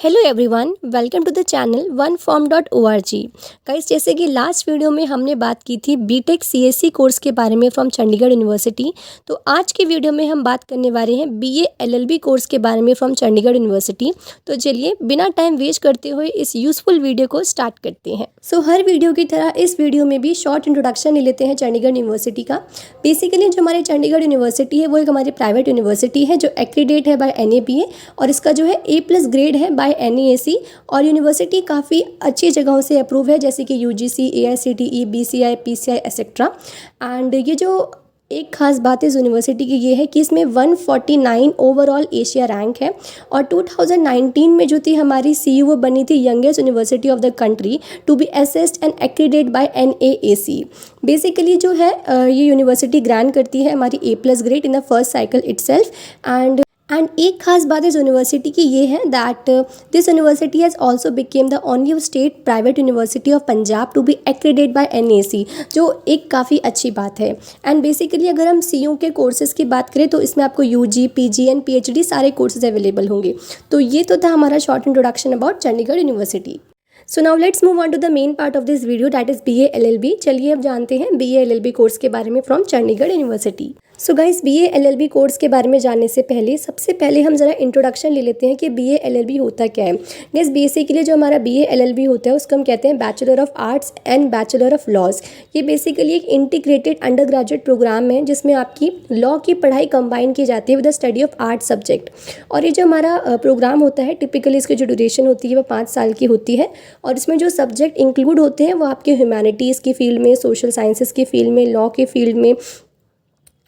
Hello everyone, welcome to the channel oneform.org। Guys, जैसे कि last video में हमने बात की थी बीटेक सीएससी कोर्स के बारे में फ्रॉम चंडीगढ़ यूनिवर्सिटी। तो आज की वीडियो में हम बात करने वाले हैं बीए एलएलबी कोर्स के बारे में फ्रॉम चंडीगढ़ यूनिवर्सिटी। तो चलिए बिना टाइम वेस्ट करते हुए इस यूजफुल वीडियो को स्टार्ट करते हैं। हर वीडियो की तरह इस वीडियो में भी शॉर्ट इंट्रोडक्शन ले लेते हैं चंडीगढ़ यूनिवर्सिटी का। बेसिकली जो हमारी चंडीगढ़ यूनिवर्सिटी है वो एक हमारी प्राइवेट यूनिवर्सिटी है जो एक्रीडेट है बाय एनएबीए और इसका जो है A+ ग्रेड है बाय NAAC। और यूनिवर्सिटी काफ़ी अच्छी जगहों से अप्रूव है जैसे कि UGC, AICTE, BCI, PCI etcetera. And ये जो एक खास बात इस यूनिवर्सिटी की ये है कि इसमें 149 ओवरऑल एशिया रैंक है। और 2019 में जो थी हमारी CU वो बनी थी youngest university of the country to be assessed and accredited by NAAC। Basically जो है ये यूनिवर्सिटी ग्रांट करती है हमारी A+ grade in the first cycle itself. And एक खास बात इस यूनिवर्सिटी की ये है that this university has also become the only state private university of Punjab to be accredited by NAC, जो एक काफ़ी अच्छी बात है। एंड बेसिकली अगर हम CU के कोर्सेज की बात करें तो इसमें आपको UG, PG एंड PhD सारे कोर्सेज अवेलेबल होंगे। तो ये तो था हमारा short introduction about Chandigarh university. So now let's move on to the main part of this video that is BA LLB। चलिए अब जानते हैं BA LLB कोर्स के बारे में from Chandigarh university. So guys, BA LLB course के बारे में जानने से पहले सबसे पहले हम ज़रा इंट्रोडक्शन ले लेते हैं कि BA LLB होता क्या है। गाइस, बेसिकली जो हमारा BA LLB होता है उसको हम कहते हैं bachelor of arts and bachelor of laws. ये बेसिकली एक इंटीग्रेटेड अंडर ग्रेजुएट प्रोग्राम है जिसमें आपकी लॉ की पढ़ाई कंबाइन की जाती है with the study of art subject. और ये जो हमारा प्रोग्राम होता है टिपिकली इसकी जो ड्यूरेशन होती है वो 5 साल की होती है। और इसमें जो सब्जेक्ट इंक्लूड होते हैं वो आपके ह्यूमैनिटीज़ की फील्ड में, सोशल साइंसेस की फील्ड में, लॉ के फील्ड में।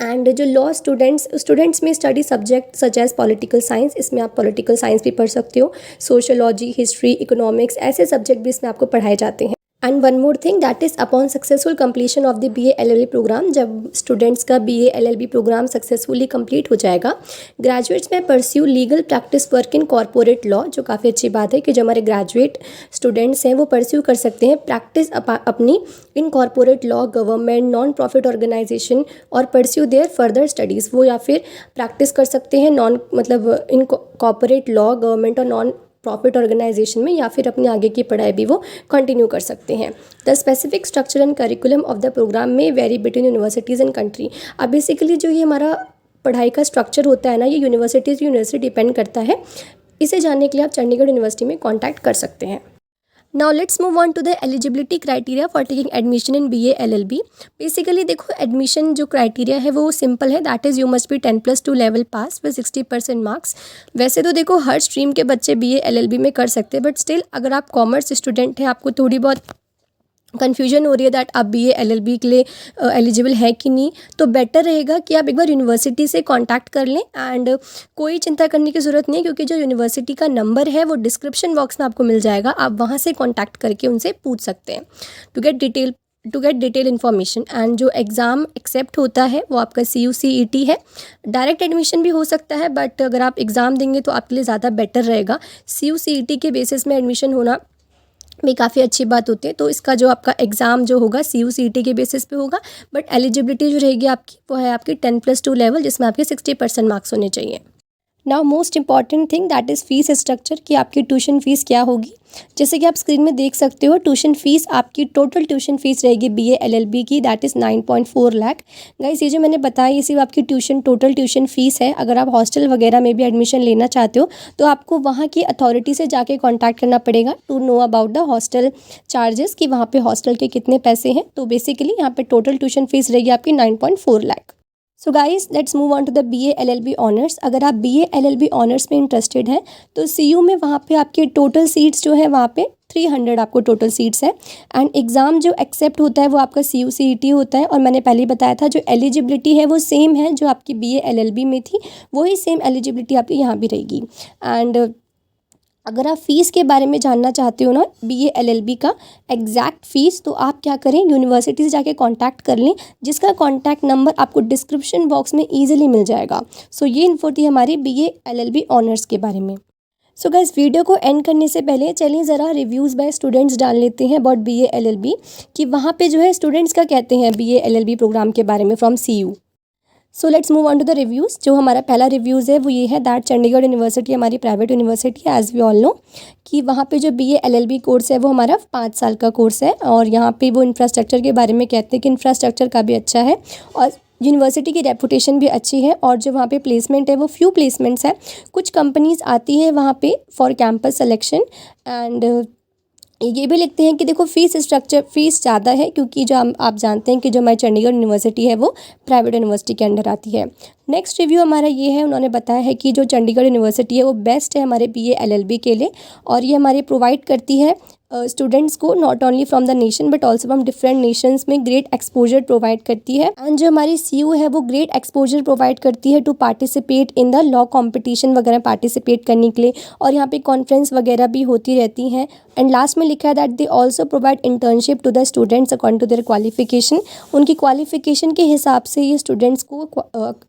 एंड जो लॉ स्टूडेंट्स में study subject such as political science, इसमें आप पॉलिटिकल साइंस भी पढ़ सकते हो, सोशोलॉजी, हिस्ट्री, इकोनॉमिक्स, ऐसे सब्जेक्ट भी इसमें आपको पढ़ाए जाते हैं। And one more thing that is upon successful completion of the BA LLB programme, जब स्टूडेंट्स का BA LLB programme successfully complete हो जाएगा, ग्रेजुएट्स में pursue legal practice work in corporate law, जो काफ़ी अच्छी बात है कि जो हमारे ग्रेजुएट स्टूडेंट्स हैं वो परस्यू कर सकते हैं प्रैक्टिस अपनी in corporate law, government, non profit organisation और परस्यू देयर फर्दर स्टडीज़। वो या फिर प्रैक्टिस कर सकते हैं इन कॉर्पोरेट लॉ, गवर्नमेंट और नॉन प्रॉफिट ऑर्गेनाइजेशन में, या फिर अपनी आगे की पढ़ाई भी वो कंटिन्यू कर सकते हैं। The specific structure and curriculum of the program में vary between universities and country. अब बेसिकली जो ये हमारा पढ़ाई का स्ट्रक्चर होता है ना, ये यूनिवर्सिटी डिपेंड करता है। इसे जानने के लिए आप चंडीगढ़ यूनिवर्सिटी में कॉन्टैक्ट कर सकते हैं। Now let's move on to the eligibility criteria for taking admission in BA LLB। Basically देखो, एडमिशन जो क्राइटेरिया है वो सिंपल है, that is you must be 10+2 level pass with 60% marks. वैसे तो देखो हर स्ट्रीम के बच्चे BA LLB में कर सकते हैं, बट स्टिल अगर आप कॉमर्स स्टूडेंट हैं, आपको थोड़ी बहुत कन्फ्यूजन हो रही है दैट आप BA LLB के लिए एलिजिबल है कि नहीं, तो बेटर रहेगा कि आप एक बार यूनिवर्सिटी से कांटेक्ट कर लें। एंड कोई चिंता करने की ज़रूरत नहीं है क्योंकि जो यूनिवर्सिटी का नंबर है वो डिस्क्रिप्शन बॉक्स में आपको मिल जाएगा, आप वहाँ से कांटेक्ट करके उनसे पूछ सकते हैं to get detail information. And जो एग्ज़ाम एक्सेप्ट होता है वो आपका CU CET है। डायरेक्ट एडमिशन भी हो सकता है, बट अगर आप एग्ज़ाम देंगे तो आपके लिए ज़्यादा बेटर रहेगा। CU CET के बेसिस में एडमिशन होना भी काफ़ी अच्छी बात होती है। तो इसका जो आपका एग्ज़ाम जो होगा CU CET के बेसिस पे होगा, बट एलिजिबिलिटी जो रहेगी आपकी वो है आपकी 10+2 लेवल, जिसमें आपके 60% मार्क्स होने चाहिए। Now most important thing that is fees structure, कि आपकी ट्यूशन फ़ीस क्या होगी। जैसे कि आप स्क्रीन में देख सकते हो, ट्यूशन फ़ीस आपकी टोटल ट्यूशन फ़ीस रहेगी BA LLB की, दैट इज़ 9.4 लाख। गाइस, ये जो मैंने बताया ये सिर्फ आपकी टोटल ट्यूशन फ़ीस है। अगर आप हॉस्टल वगैरह में भी एडमिशन लेना चाहते हो तो आपको वहाँ की अथॉरिटी से जाके कॉन्टैक्ट करना पड़ेगा to know about the hostel charges, कि वहाँ पे हॉस्टल के कितने पैसे हैं। तो बेसिकली यहाँ पे टोटल ट्यूशन फ़ीस रहेगी आपकी 9.4 lakh. So guys, let's move on to the BA LLB honours. अगर आप BA LLB ऑनर्स में इंटरेस्टेड हैं तो CU में वहाँ पे आपके टोटल सीट्स जो है वहाँ पे 300 आपको टोटल सीट्स है। एंड एग्ज़ाम जो एक्सेप्ट होता है वो आपका CU CET होता है। और मैंने पहले ही बताया था जो एलिजिबिलिटी है वो सेम है जो आपकी BA LLB में थी, वही सेम एलिजिबिलिटी आपकी यहाँ भी रहेगी। एंड अगर आप फ़ीस के बारे में जानना चाहते हो ना BA LLB का एग्जैक्ट फ़ीस, तो आप क्या करें, यूनिवर्सिटी से जाके कांटेक्ट कर लें, जिसका कांटेक्ट नंबर आपको डिस्क्रिप्शन बॉक्स में ईजिली मिल जाएगा। सो ये इन्फो थी हमारी BA LLB ऑनर्स के बारे में। सो गाइस, वीडियो को एंड करने से पहले चलिए ज़रा रिव्यूज़ बाय स्टूडेंट्स डाल लेते हैं अबाउट BA LLB, कि वहाँ पे जो है स्टूडेंट्स का कहते हैं BA LLB प्रोग्राम के बारे में from CU। So let's move on to the reviews. जो हमारा पहला रिव्यूज़ है वो ये है दैट चंडीगढ़ यूनिवर्सिटी हमारी प्राइवेट यूनिवर्सिटी है, एज़ वी ऑल नो कि वहाँ पे जो BA LLB कोर्स है वो हमारा 5 साल का कोर्स है। और यहाँ पे वो इंफ्रास्ट्रक्चर के बारे में कहते हैं कि इंफ्रास्ट्रक्चर का भी अच्छा है और यूनिवर्सिटी की रेपुटेशन भी अच्छी है। और जो वहाँ पे प्लेसमेंट है वो फ्यू प्लेसमेंट्स हैं, कुछ कंपनीज़ आती हैं वहाँ पे फॉर कैंपस सिलेक्शन। एंड ये भी लिखते हैं कि देखो फ़ीस स्ट्रक्चर फ़ीस ज़्यादा है क्योंकि जो आप जानते हैं कि जो हमारी चंडीगढ़ यूनिवर्सिटी है वो प्राइवेट यूनिवर्सिटी के अंडर आती है। नेक्स्ट रिव्यू हमारा ये है, उन्होंने बताया है कि जो चंडीगढ़ यूनिवर्सिटी है वो बेस्ट है हमारे BA LLB के लिए और ये हमारे प्रोवाइड करती है स्टूडेंट्स को not only from the nation but also from different Nations में ग्रेट एक्सपोजर प्रोवाइड करती है। एंड जो हमारी CU है वो ग्रेट एक्सपोजर प्रोवाइड करती है to participate in the law competition वगैरह पार्टिसिपेट करने के लिए। और यहाँ पे कॉन्फ्रेंस वगैरह भी होती रहती हैं। एंड लास्ट में लिखा है that they also provide internship to the students according to their qualification. उनकी क्वालिफिकेशन के हिसाब से ये स्टूडेंट्स को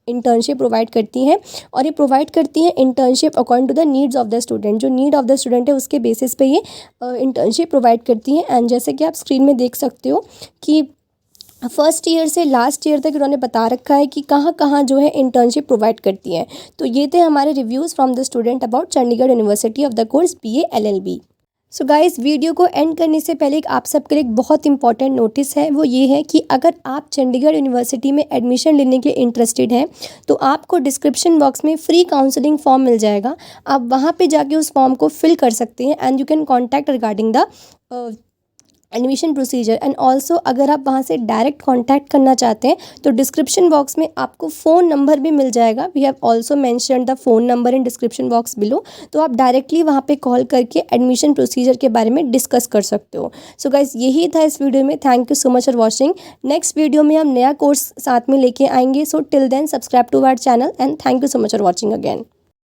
इंटर्नशिप प्रोवाइड करती हैं और ये प्रोवाइड करती हैं internship according to the needs of the student. जो नीड ऑफ द स्टूडेंट है उसके बेसिस पे ये इंटर्नशिप प्रोवाइड करती हैं। एंड जैसे कि आप स्क्रीन में देख सकते हो कि फर्स्ट ईयर से लास्ट ईयर तक उन्होंने बता रखा है कि कहाँ कहाँ जो है इंटर्नशिप प्रोवाइड करती हैं। तो ये थे हमारे reviews from the student about Chandigarh university of the course BA LLB। So guys, video को एंड करने से पहले एक आप सबके लिए एक बहुत इंपॉर्टेंट नोटिस है, वो ये है कि अगर आप चंडीगढ़ यूनिवर्सिटी में एडमिशन लेने के लिए इंटरेस्टेड हैं तो आपको डिस्क्रिप्शन बॉक्स में फ्री काउंसलिंग फॉर्म मिल जाएगा। आप वहाँ पे जाके उस फॉर्म को फिल कर सकते हैं and you can contact regarding the admission procedure. And also अगर आप वहाँ से डायरेक्ट कांटेक्ट करना चाहते हैं तो डिस्क्रिप्शन बॉक्स में आपको फ़ोन नंबर भी मिल जाएगा। We have also mentioned the phone number in description box below. तो आप डायरेक्टली वहाँ पे कॉल करके एडमिशन प्रोसीजर के बारे में डिस्कस कर सकते हो। सो गाइस, यही था इस वीडियो में। Thank you so much for watching. Next video में हम नया कोर्स साथ में लेके आएंगे। So till then subscribe to our channel and thank you so much for watching again.